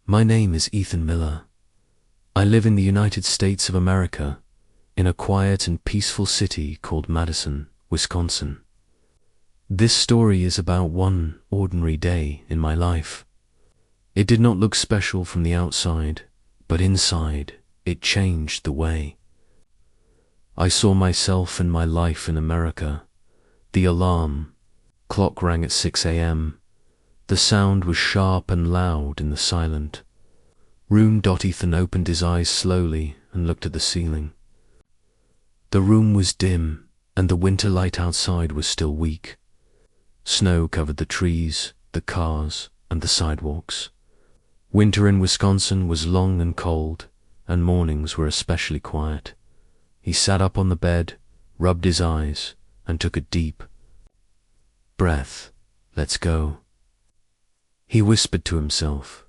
My name is Ethan Miller. I live in the United States of America, in a quiet and peaceful city called Madison, Wisconsin. This story is about one ordinary day in my life. It did not look special from the outside, but inside it changed the way. I saw myself and my life in America. The alarm clock rang at 6 a.m. The sound was sharp and loud in the silent room. Ethan opened his eyes slowly and looked at the ceiling. The room was dim, and the winter light outside was still weak. Snow covered the trees, the cars, and the sidewalks. Winter in Wisconsin was long and cold, and mornings were especially quiet. He sat up on the bed, rubbed his eyes, and took a deep breath. "Let's go," he whispered to himself.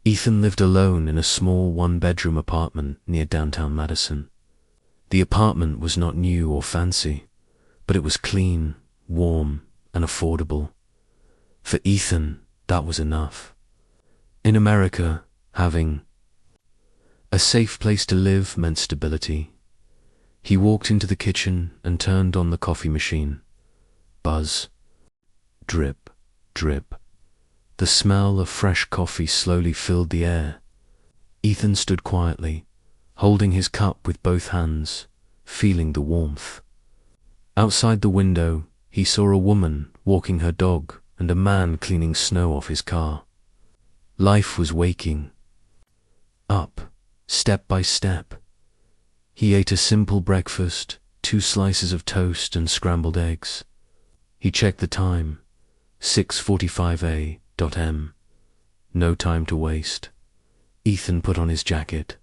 Ethan lived alone in a small one-bedroom apartment near downtown Madison. The apartment was not new or fancy, but it was clean, warm, and affordable. For Ethan, that was enough. In America, having a safe place to live meant stability. He walked into the kitchen and turned on the coffee machine. Buzz. Drip, drip. The smell of fresh coffee slowly filled the air. Ethan stood quietly, holding his cup with both hands, feeling the warmth. Outside the window, he saw a woman walking her dog and a man cleaning snow off his car. Life was waking up, step by step. He ate a simple breakfast, 2 slices of toast and scrambled eggs. He checked the time, 6:45 a.m. No time to waste. Ethan put on his jacket,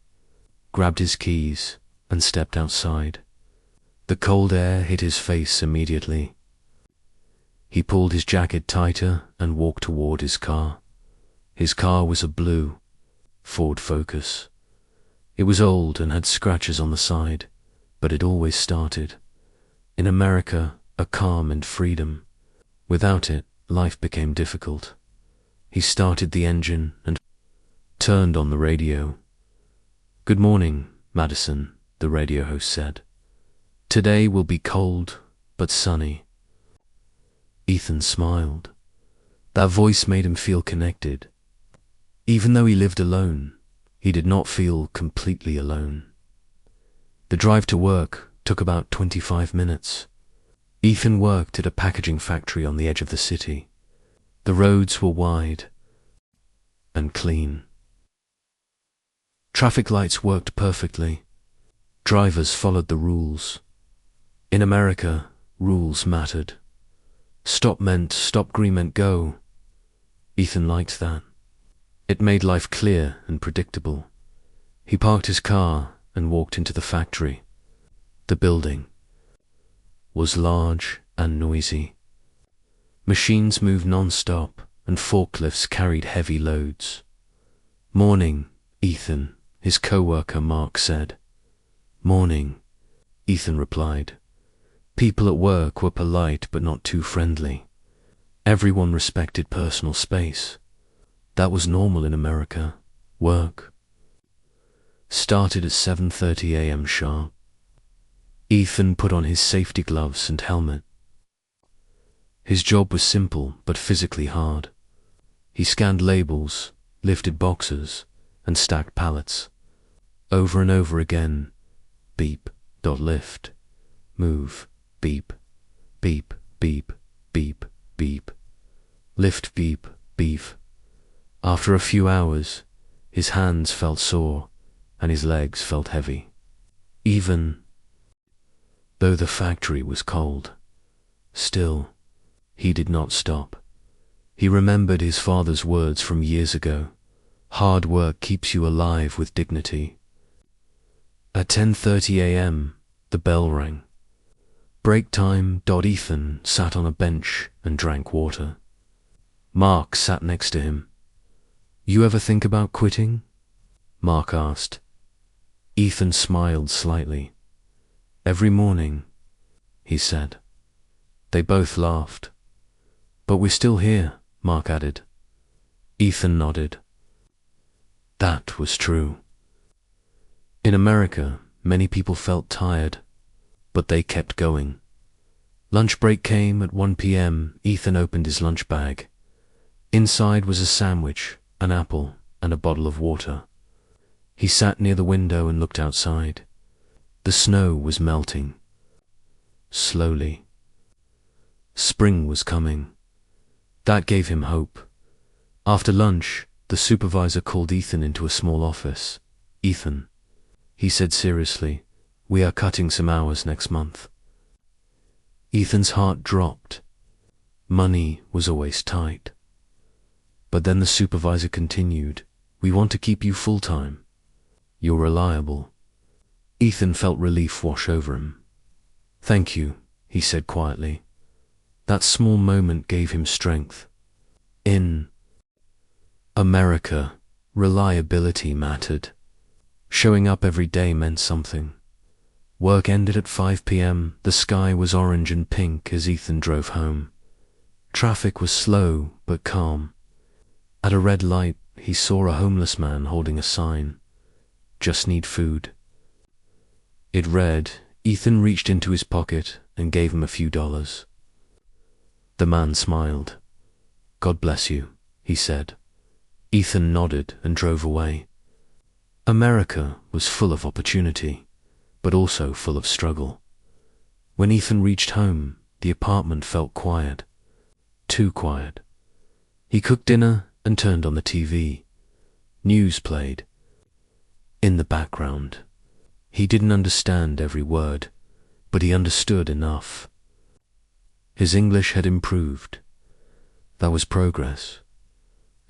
grabbed his keys, and stepped outside. The cold air hit his face immediately. He pulled his jacket tighter and walked toward his car. His car was a blue Ford Focus. It was old and had scratches on the side, but it always started. In America, a car meant freedom. Without it, life became difficult. He started the engine and turned on the radio. "Good morning, Madison," the radio host said. "Today will be cold, but sunny." Ethan smiled. That voice made him feel connected. Even though he lived alone, he did not feel completely alone. The drive to work took about 25 minutes. Ethan worked at a packaging factory on the edge of the city. The roads were wide and clean. Traffic lights worked perfectly. Drivers followed the rules. In America, rules mattered. Stop green meant go. Ethan liked that. It made life clear and predictable. He parked his car and walked into the factory. The building was large and noisy. Machines moved non-stop and forklifts carried heavy loads. "Morning, Ethan," his co-worker Mark said. "Morning," Ethan replied. People at work were polite but not too friendly. Everyone respected personal space. That was normal in America. Work started at 7:30 a.m. sharp. Ethan put on his safety gloves and helmet. His job was simple but physically hard. He scanned labels, lifted boxes, and stacked pallets. Over and over again. Beep, lift, move, beep, beep, beep, beep, beep, lift, beep, beep. After a few hours, his hands felt sore and his legs felt heavy. Even though the factory was cold, still, he did not stop. He remembered his father's words from years ago. Hard work keeps you alive with dignity. At 10:30 a.m., the bell rang. Break time. Ethan sat on a bench and drank water. Mark sat next to him. "You ever think about quitting?" Mark asked. Ethan smiled slightly. "Every morning," he said. They both laughed. "But we're still here," Mark added. Ethan nodded. That was true. In America, many people felt tired, but they kept going. Lunch break came at 1 p.m. Ethan opened his lunch bag. Inside was a sandwich, an apple, and a bottle of water. He sat near the window and looked outside. The snow was melting. Slowly. Spring was coming. That gave him hope. After lunch, the supervisor called Ethan into a small office. "Ethan," he said seriously, "we are cutting some hours next month." Ethan's heart dropped. Money was always tight. But then the supervisor continued, "We want to keep you full-time. You're reliable." Ethan felt relief wash over him. "Thank you," he said quietly. That small moment gave him strength. In America, reliability mattered. Showing up every day meant something. Work ended at 5 p.m. The sky was orange and pink as Ethan drove home. Traffic was slow but calm. At a red light, he saw a homeless man holding a sign, "Just need food." It read. Ethan reached into his pocket and gave him a few dollars. The man smiled. "God bless you," he said. Ethan nodded and drove away. America was full of opportunity, but also full of struggle. When Ethan reached home, the apartment felt quiet. Too quiet. He cooked dinner and turned on the TV. News played. In the background. He didn't understand every word, but he understood enough. His English had improved. That was progress.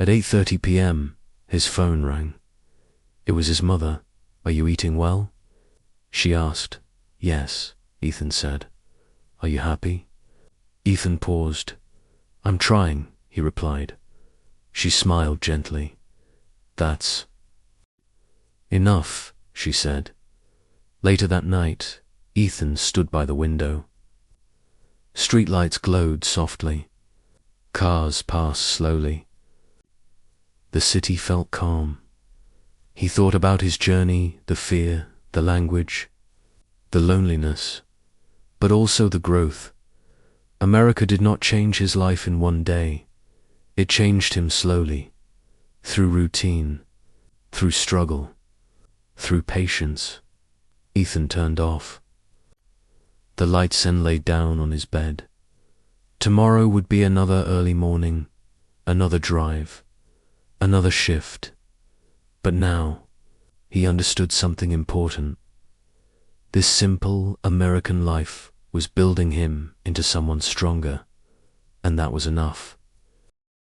At 8:30 p.m., his phone rang. It was his mother. "Are you eating well?" She asked. "Yes," Ethan said. "Are you happy?" Ethan paused. "I'm trying," he replied. She smiled gently. "That's enough," she said. Later that night, Ethan stood by the window. Streetlights glowed softly. Cars passed slowly. The city felt calm. He thought about his journey, the fear, the language, the loneliness, but also the growth. America did not change his life in one day. It changed him slowly, through routine, through struggle, through patience. Ethan turned off. The lights then lay down on his bed. Tomorrow would be another early morning, another drive, another shift. But now, he understood something important. This simple American life was building him into someone stronger, and that was enough.